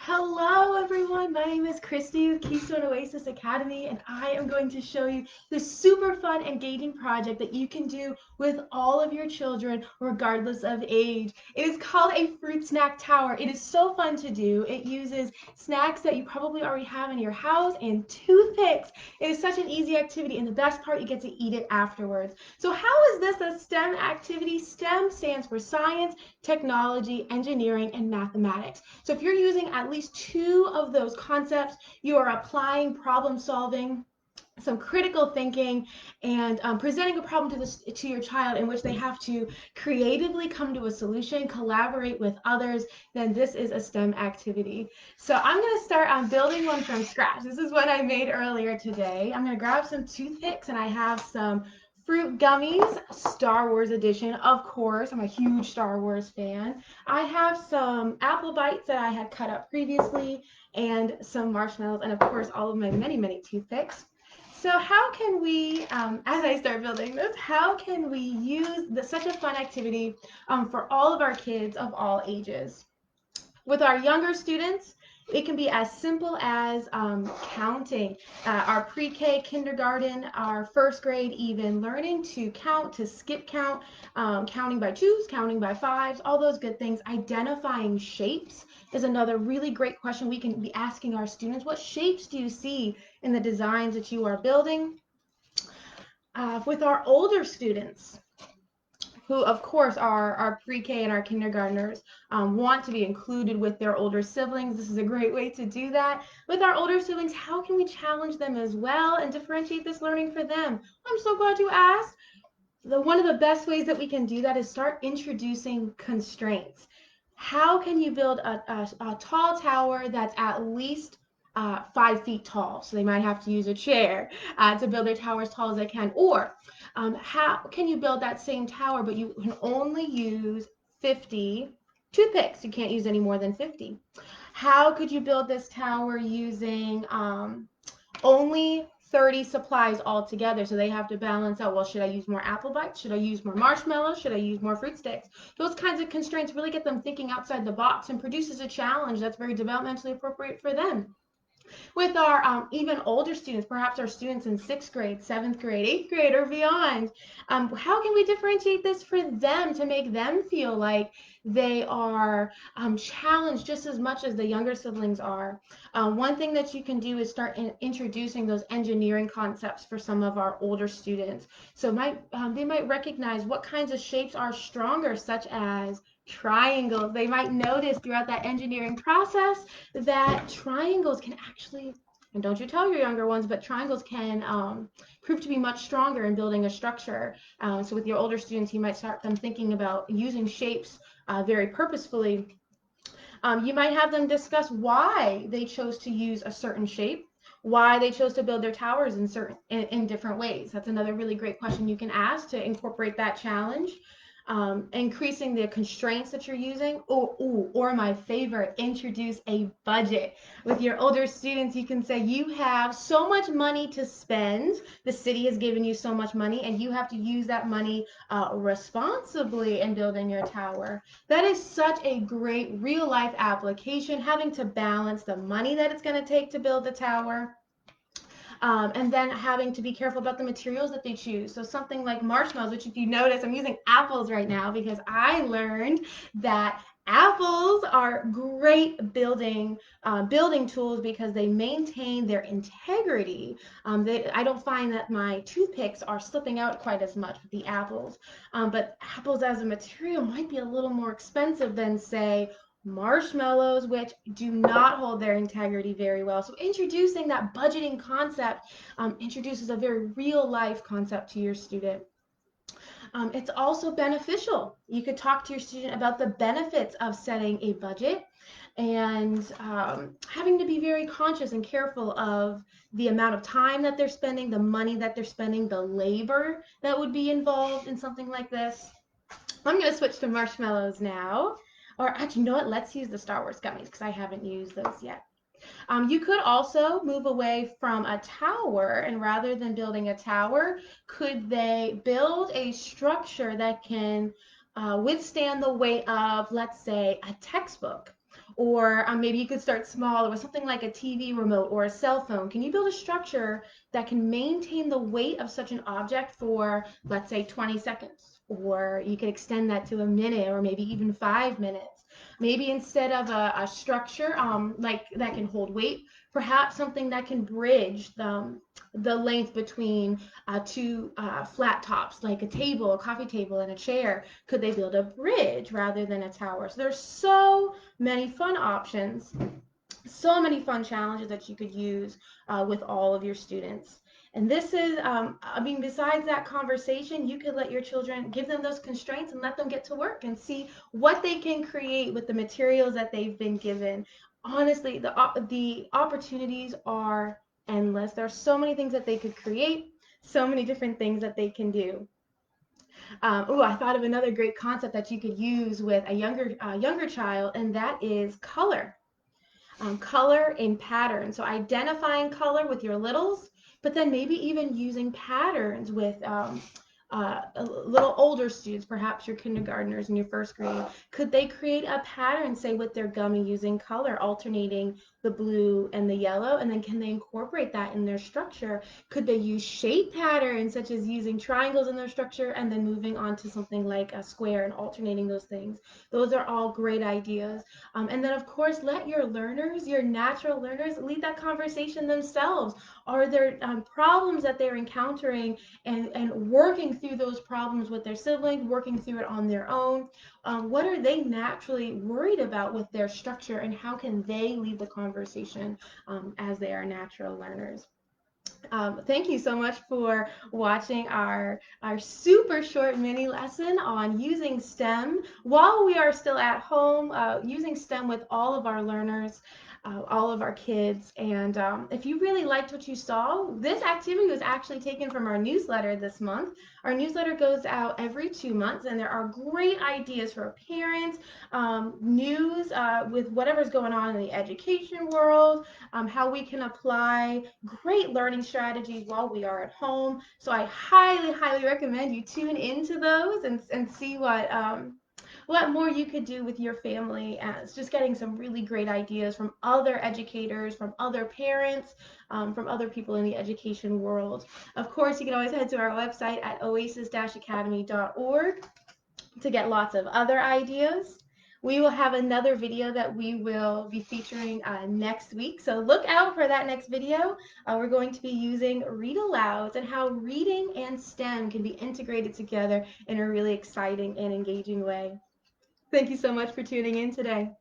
Hello everyone, my name is Christy with Keystone Oasis Academy, and I am going to show you this super fun, engaging project that you can do with all of your children regardless of age. It is called a fruit snack tower. It is so fun to do. It uses snacks that you probably already have in your house and toothpicks. It is such an easy activity, and the best part, you get to eat it afterwards. So how is this a STEM activity? STEM stands for science, technology, engineering, and mathematics. So if you're using at least two of those concepts, you are applying problem solving, some critical thinking, and presenting a problem to your child in which they have to creatively come to a solution, collaborate with others, then this is a STEM activity. So I'm going to start on building one from scratch. This is what I made earlier today. I'm going to grab some toothpicks, and I have some fruit gummies, Star Wars edition, of course. I'm a huge Star Wars fan. I have some apple bites that I had cut up previously, and some marshmallows, and of course all of my many toothpicks. So how can we, as I start building this, how can we use such a fun activity for all of our kids of all ages? With our younger students, it can be as simple as counting. Our pre-K, kindergarten, our first grade, even learning to count, to skip count, counting by twos, counting by fives, all those good things. Identifying shapes is another really great question we can be asking our students. What shapes do you see in the designs that you are building? With our older students, who of course are our pre-K and our kindergartners, want to be included with their older siblings. This is a great way to do that. With our older siblings, how can we challenge them as well and differentiate this learning for them? I'm so glad you asked. One of the best ways that we can do that is start introducing constraints. How can you build a tall tower that's at least 5 feet tall? So they might have to use a chair to build their tower as tall as they can. Or how can you build that same tower, but you can only use 50 toothpicks? You can't use any more than 50. How could you build this tower using only 30 supplies altogether? So they have to balance out, well, should I use more apple bites? Should I use more marshmallows? Should I use more fruit sticks? Those kinds of constraints really get them thinking outside the box and produces a challenge that's very developmentally appropriate for them. With our even older students, perhaps our students in 6th grade, 7th grade, 8th grade, or beyond, how can we differentiate this for them to make them feel like they are challenged just as much as the younger siblings are? One thing that you can do is start introducing those engineering concepts for some of our older students. So they might recognize what kinds of shapes are stronger, such as triangles. They might notice throughout that engineering process that triangles can actually, and don't you tell your younger ones, but triangles can prove to be much stronger in building a structure. So with your older students, you might start them thinking about using shapes very purposefully. You might have them discuss why they chose to use a certain shape, why they chose to build their towers in different ways. That's another really great question you can ask to incorporate that challenge. Increasing the constraints that you're using, or my favorite, introduce a budget. With your older students, you can say you have so much money to spend. The city has given you so much money, and you have to use that money responsibly in building your tower. That is such a great real life application, having to balance the money that it's going to take to build the tower, and then having to be careful about the materials that they choose. So something like marshmallows, which if you notice, I'm using apples right now because I learned that apples are great building tools because they maintain their integrity. I don't find that my toothpicks are slipping out quite as much with the apples, but apples as a material might be a little more expensive than, say, marshmallows, which do not hold their integrity very well. So introducing that budgeting concept introduces a very real life concept to your student. It's also beneficial. You could talk to your student about the benefits of setting a budget and having to be very conscious and careful of the amount of time that they're spending, the money that they're spending, the labor that would be involved in something like this. I'm going to switch to marshmallows now. Or actually, you know what? Let's use the Star Wars gummies because I haven't used those yet. You could also move away from a tower, and rather than building a tower, could they build a structure that can withstand the weight of, let's say, a textbook Or maybe you could start small with something like a TV remote or a cell phone. Can you build a structure that can maintain the weight of such an object for, let's say, 20 seconds? Or you could extend that to a minute or maybe even 5 minutes. Maybe instead of a structure like that can hold weight, perhaps something that can bridge the length between two flat tops, like a table, a coffee table, and a chair. Could they build a bridge rather than a tower? So there's so many fun options, so many fun challenges that you could use with all of your students. And this is, I mean, besides that conversation, you could let your children, give them those constraints and let them get to work and see what they can create with the materials that they've been given. Honestly, the opportunities are endless. There are so many things that they could create, so many different things that they can do. I thought of another great concept that you could use with a younger child, and that is color. Color and pattern. So identifying color with your littles, but then maybe even using patterns with a little older students, perhaps your kindergartners in your first grade. Could they create a pattern, say, with their gummy using color, alternating the blue and the yellow, and then can they incorporate that in their structure? Could they use shape patterns, such as using triangles in their structure and then moving on to something like a square and alternating those things? Those are all great ideas. And then, of course, let your learners, your natural learners, lead that conversation themselves. Are there problems that they're encountering and working through those problems with their siblings, working through it on their own? What are they naturally worried about with their structure, and how can they lead the conversation as they are natural learners? Thank you so much for watching our super short mini lesson on using STEM while we are still at home, using STEM with all of our learners, all of our kids. And if you really liked what you saw, this activity was actually taken from our newsletter this month. Our newsletter goes out every 2 months, and there are great ideas for parents, news with whatever's going on in the education world, how we can apply great learning strategies while we are at home. So I highly, highly recommend you tune into those and see what more you could do with your family. It's just getting some really great ideas from other educators, from other parents, from other people in the education world. Of course, you can always head to our website at oasis-academy.org to get lots of other ideas. We will have another video that we will be featuring next week, so look out for that next video. We're going to be using read alouds and how reading and STEM can be integrated together in a really exciting and engaging way. Thank you so much for tuning in today.